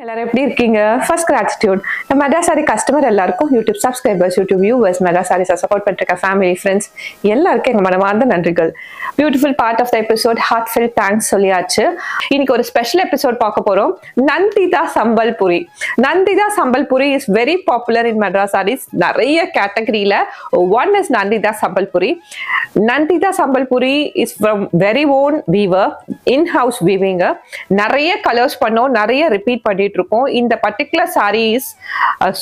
எல்லாரும் எப்படி இருக்கீங்க? First gratitude. நம்ம மெட்ரா சாரி கஸ்டமர் எல்லாருக்கும், YouTube subscribers, YouTube viewers, Madras சாரீஸை சப்போர்ட் பண்ணிருக்க ஃபேமிலி ஃப்ரெண்ட்ஸ் எல்லாருக்கும் எங்க மனமார்ந்த நன்றிகள். Beautiful part of the episode heartfelt thanks சொல்லியாச்சு. இன்னைக்கு ஒரு ஸ்பெஷல் எபிசோட் பார்க்க போறோம். Nandita Sambalpuri. Nandita Sambalpuri is very popular in Madras saris. நிறைய கேட்டகரியில one is Nandita Sambalpuri. Nandita Sambalpuri is from very own weaver, in house weaving. நிறைய கலர்ஸ் பண்ணோம், நிறைய ரிப்பீட் பண்ணிட்டு இருக்கோம். இந்த particular sari is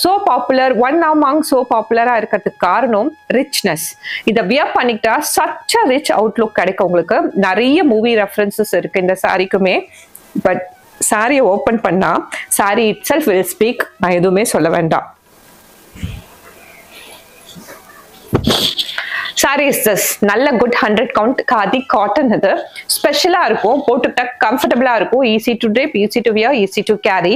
so popular, one among so பாப்புலரா இருக்கிறதுக்கு காரணம் ரிச்னஸ். இதை வியர் பண்ணிக்கிட்டா சச் அ ரிச் அவுட்லுக் கிடைக்கும் உங்களுக்கு. நிறைய மூவி ரெஃபரன்சஸ் இருக்கு இந்த சாரிக்குமே. பட் சாரியை ஓபன் பண்ணா sorry it self will speak. நான் எதுவுமே சொல்ல வேண்டாம். Sorry is this. நல்ல குட் 100 கவுண்ட் காதி காட்டன். இது ஸ்பெஷலா இருக்கும், போட்டுட்டா கம்ஃபர்டபுளா இருக்கும். Easy to trip, easy to wear, easy to carry,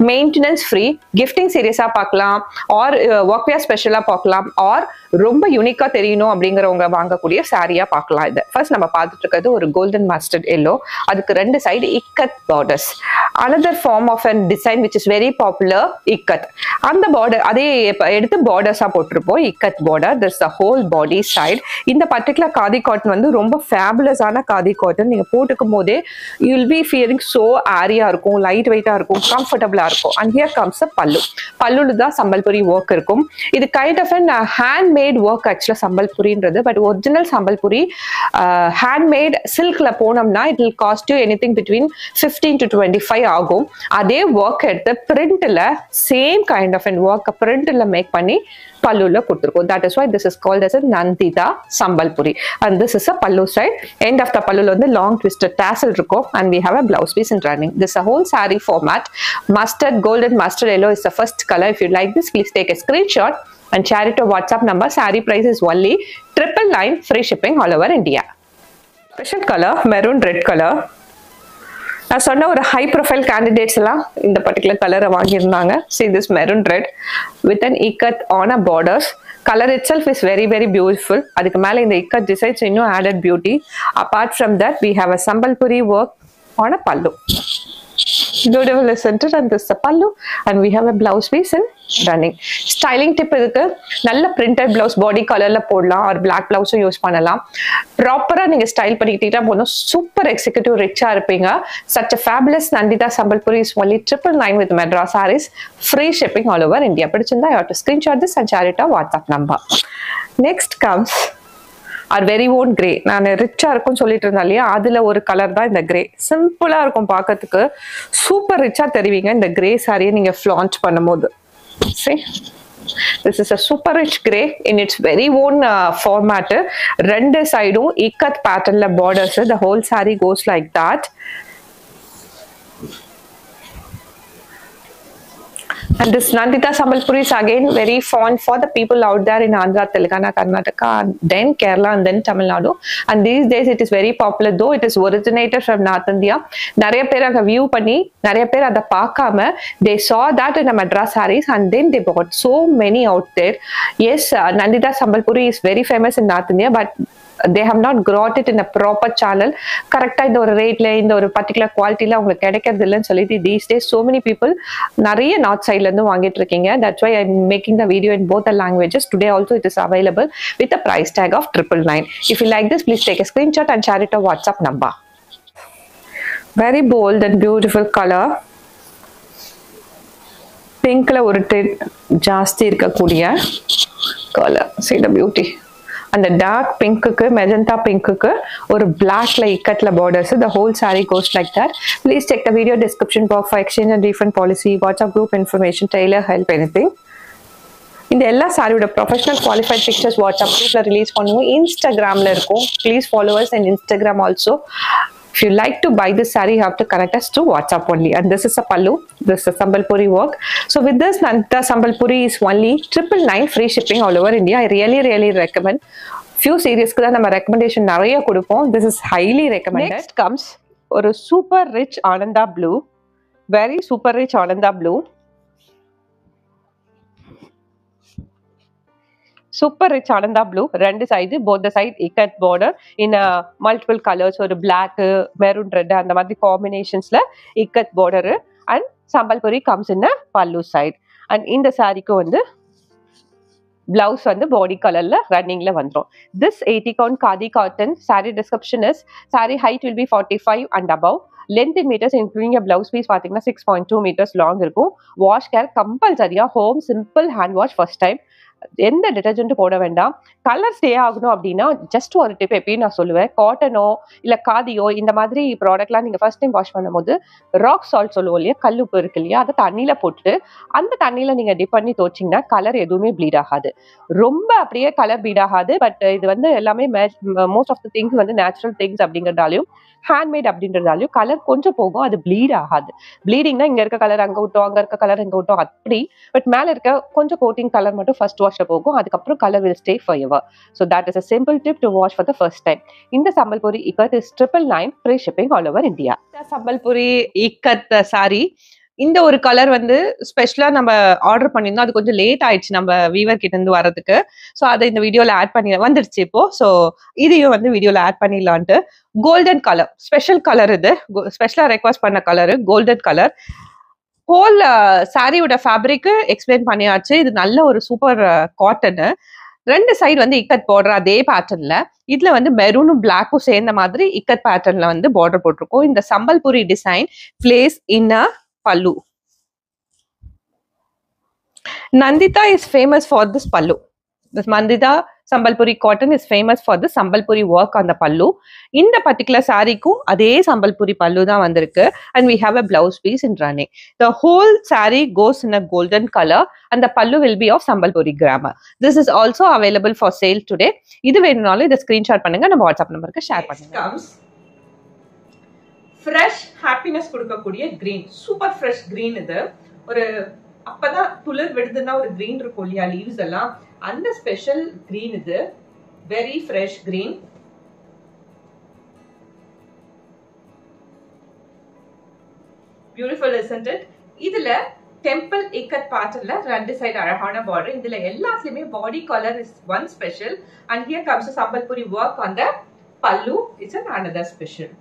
maintenance free. Gifting சீரியஸா பார்க்கலாம், ஆர் ஒர்க் வியர் ஸ்பெஷலா பார்க்கலாம், ஆர் ரொம்ப யூனிக்கா தெரியணும் அப்படிங்கிறவங்க வாங்கக்கூடிய சாரியா பார்க்கலாம். இது ஃபர்ஸ்ட் நம்ம பார்த்துட்டு இருக்கிறது ஒரு கோல்டன் மஸ்டர்ட் எல்லோ. அதுக்கு ரெண்டு side ikat borders. Another form of an design which is very popular, ikat. அந்த பார்டர் அதே எடுத்து பார்டர்ஸா போட்டிருப்போம், ikat border. This the whole body side. இந்த பர்டிகுலர் காதி காட்டன் வந்து ரொம்ப ஃபேபுலஸான காதி காட்டன். நீங்க போட்டுக்கும் போதே you will be feeling so ஏரியா இருக்கும், லைட் வெயிட்டா இருக்கும், கம்ஃபர்டபுளா இருக்கும். அண்ட் ஹியர் கம்ஸ் அ பல்லு. பல்லுல தான் சம்பல்புரி ஒர்க் இருக்கும். இது kind of an handmade work ஆக்சுவலா சம்பல்புரின்றது. But original Sambalpuri handmade சில்க்ல போனோம்னா it will cost you anything between 15 to 25 ஆகும். அதே ஒர்க் எடுத்து பிரிண்ட்ல same kind of an work பிரிண்ட்ல மேக் பண்ணி பல்லுல கொடுத்துருக்கோம். That is why this is called as a Nandita Sambalpuri. And this is a pallu side. End of the pallu வந்து long twisted tassel இருக்கும். And we have a blouse piece in running. This is a whole saree format. Mustard, golden mustard yellow is the first color. If you like this, please take a screenshot and share it to WhatsApp number. Saree price is only 999, free shipping all over India. Special color, maroon red color. நான் சொன்ன ஒரு high profile candidates எல்லாம் இந்த particular கலரை வாங்கியிருந்தாங்க. See this maroon red with an ikat on a borders. Color itself is very very beautiful. அதுக்கு மேல இந்த ikat designs இன்னும் added beauty. Apart from that, we have a Sambalpuri work on a pallu. Beautiful, isn't it? And this is a pallu, and we have a blouse piece in running. Styling tip இதுக்கு நல்ல printed blouse body colorல போடலாம், or black blouse use பண்ணலாம். ப்ராப்பரா நீங்க style பண்ணிக்கிட்டீங்கன்னா போதும், super executive ரிச்சா இருப்பீங்க. Such a fabulous Nandita Sambalpuri is only 999 with Madras sarees, free shipping all over India. பிடிச்சிருந்தா you have to screenshot this and share it to WhatsApp number. Next comes are very own grey. நான் ரிச்சா இருக்கும்னு சொல்லிட்டு இருந்தேன் இல்லையா, அதுல ஒரு colour தான் இந்த கிரே. சிம்பிளா இருக்கும் பார்க்கறதுக்கு, சூப்பர் ரிச்சா தெரிவிங்க இந்த கிரே சாரியை நீங்க ஃபிளான்ச் பண்ணும்போது. See, this is a super rich gray in its very own format. ரெண்டு சைடும் இக்கத் பேட்டர்ன்ல borders. The whole saree goes like that. And this Nandita Sambalpuri is again very fond for the people out there in Andhra, Telangana, Karnataka, then Kerala, and then Tamil Nadu. And these days it is very popular, though it is originated from North India. நிறைய பேர் அங்க view பண்ணி, நிறைய பேர் அதை பார்க்காம they saw that in a Madras sarees and then they bought so many out there. Yes, Nandita Sambalpuri is very famous in North India, but they have not got it in a proper channel. கரெக்டா இந்த ஒரு ரேட்ல இந்த ஒரு particular குவாலிட்டில உங்களுக்கு கிடைக்கிறது இல்லைன்னு சொல்லிட்டு these days so many people நிறைய நார்த் சைட்ல இருந்து வாங்கிட்டு இருக்கீங்க. That's why I'm making the video in both the languages. Today also it is available with a price tag of 999. If you like this, please take a screenshot and share it to WhatsApp number. Very bold and beautiful color. பிங்க்ல ஒரு ஜாஸ்தி இருக்கக்கூடிய colour. See the beauty. அந்த dark பிங்க்குக்கு, magenta பிங்க்குக்கு ஒரு பிளாக்ல இக்கட்ல borders. The whole saree goes like that. Please check the video description box for exchange and refund policy, WhatsApp group information, tailor help, anything. இந்த எல்லா சாரியோட professional qualified pictures WhatsApp குரூப்ல release பண்ணுவோம், இன்ஸ்டாகிராம்ல இருக்கும். Please follow us in Instagram also. If you like to buy this saree, you have to connect us to WhatsApp only. And this is a pallu. This is a Sambalpuri work. So with this, Nandita Sambalpuri is only 999, free shipping all over India. I really recommend. Few seriesக்கு தான் நம்ம recommendation நிறைய கொடுப்போம். This is highly recommended. Next comes ஒரு super rich Ananda blue. Very super rich Ananda blue. Super rich Ananda blue, ரெண்டு சைடு both the side ikat border in multiple colours, ஒரு black maroon red அந்த மாதிரி காம்பினேஷன்ஸ்ல ikat border. And Sambalpuri comes in pallu side. And இந்த சாரிக்கு வந்து பிளவுஸ் வந்து பாடி கலர்ல ரன்னிங்ல வந்துடும். This 80 count khadi cotton saree description is saree height will be 45 and above. Length in meters including a blouse piece பார்த்தீங்கன்னா 6.2 meters long இருக்கும். வாஷ் கேர் கம்பல்சரியா, home simple hand wash first time. எந்த டிட்டர்ஜென்ட்டும் போட வேண்டாம். கலர் ஸ்டே ஆகணும் அப்படின்னா just ஒரு டிப் எப்பயும் நான் சொல்லுவேன், காட்டனோ இல்லை காதியோ இந்த மாதிரி ப்ராடக்ட்லாம் நீங்கள் ஃபர்ஸ்ட் டைம் வாஷ் பண்ணும்போது ராக் சால்ட் சொல்லுவோம் இல்லையா, கல்லுப்பு இருக்கு இல்லையா, அதை தண்ணியில் போட்டுட்டு அந்த தண்ணியில் நீங்கள் டிப் பண்ணி துவச்சிங்கன்னா கலர் எதுவுமே ப்ளீட் ஆகாது. ரொம்ப அப்படியே கலர் ப்ளீட் ஆகாது. பட் இது வந்து எல்லாமே மோஸ்ட் ஆஃப் த திங்ஸ் வந்து நேச்சுரல் திங்ஸ் அப்படிங்கிறதாலையும் ஹேண்ட்மேட் அப்படின்றதாலையும் கலர் கொஞ்சம் போகும், அது ப்ளீட் ஆகாது. ப்ளீடிங்னா இங்கே இருக்க கலர் அங்கே விட்டோம், அங்கே இருக்க கலர் இங்கே விட்டோம் அப்படி. பட் மேலே இருக்க கொஞ்சம் கோட்டிங் கலர் மட்டும் ஃபர்ஸ்ட் வாஷ்ல போகும், அதுக்கப்புறம் colour will stay forever. So that is a simple tip to wash for the first time. இந்த Sambalpuri ikat is 999 free shipping all over India. Sambalpuri ikat sari இந்த ஒரு கலர் வந்து ஸ்பெஷலா நம்ம ஆர்டர் பண்ணியிருந்தோம், அது கொஞ்சம் லேட் ஆயிடுச்சு நம்ம வீவர் கிட்ட இருந்து வரதுக்கு. ஸோ அதை இந்த வீடியோல ஆட் பண்ணி வந்துருச்சு இப்போ. ஸோ இதையும் வந்து வீடியோல ஆட் பண்ணிடலான்ட்டு. கோல்டன் கலர், ஸ்பெஷல் கலர், இது ஸ்பெஷலா ரெக்வஸ்ட் பண்ண கலர் கோல்டன் கலர். ஹோல் சாரியோட ஃபேப்ரிக் எக்ஸ்பிளைன் பண்ணியாச்சு. இது நல்ல ஒரு சூப்பர் காட்டனு. ரெண்டு சைடு வந்து இக்கத் பார்டர் அதே பேட்டர்ன்ல, இதுல வந்து மெரூனும் பிளாக்கும் சேர்ந்த மாதிரி இக்கத் பேட்டர்ன்ல வந்து பார்டர் போட்டிருக்கோம். இந்த Sambalpuri design place in a pallu. Nandita is famous for this pallu. This Nandita Sambalpuri cotton is famous for the Sambalpuri work on the pallu. In the particular saree ku adhe Sambalpuri pallu da vandirukku, and we have a blouse piece in running. The whole saree goes in a golden color and the pallu will be of Sambalpuri grammar. This is also available for sale today. Idu venunalu the screenshot pannunga, நம்ம WhatsApp number ku share pannunga. Fresh happiness கொடுக்கக்கூடிய green, super fresh green. இது ஒரு அப்பதான் துளிர் விடுதுன்னா ஒரு green இருக்கும் இல்லையா, leaves எல்லாம், அந்த ஸ்பெஷல் கிரீன் இது. Very fresh green. Beautiful isn't it? இதுல டெம்பிள் இக்கட் பேட்டர்ன்ல ரெண்டு சைடு அழகான பார்டர். இதுல எல்லாத்துலயுமே பாடி colour is one special. And here comes Sambalpuri work on the pallu. It's another special.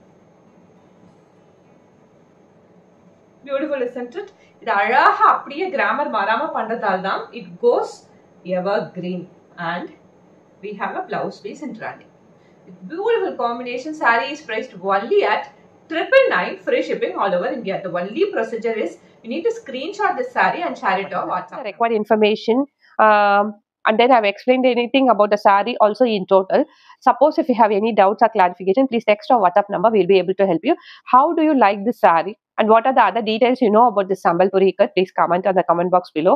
Beautiful isn't it? இது அழகா அப்படியே கிராமர் மாறாம பண்றதால தான் it goes evergreen. And we have a blouse piece in running. Beautiful combination. Saree is priced only at 999 free shipping all over India. The only procedure is you need to screenshot the saree and share it on WhatsApp. The required information, and then I've explained anything about the saree also in total. Suppose if you have any doubts or clarification, please text our WhatsApp number. We'll be able to help you. How do you like this saree? And what are the other details you know about this Sambalpuri ikat? Please comment on the comment box below.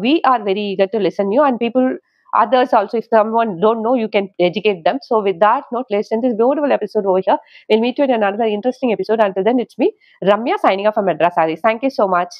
We are very eager to listen to you, and people, others also, if someone don't know, you can educate them. So with that note, let's end this beautiful episode over here. We'll meet you in another interesting episode. Until then, it's me, Ramya, signing off from Madras Sarees. Thank you so much.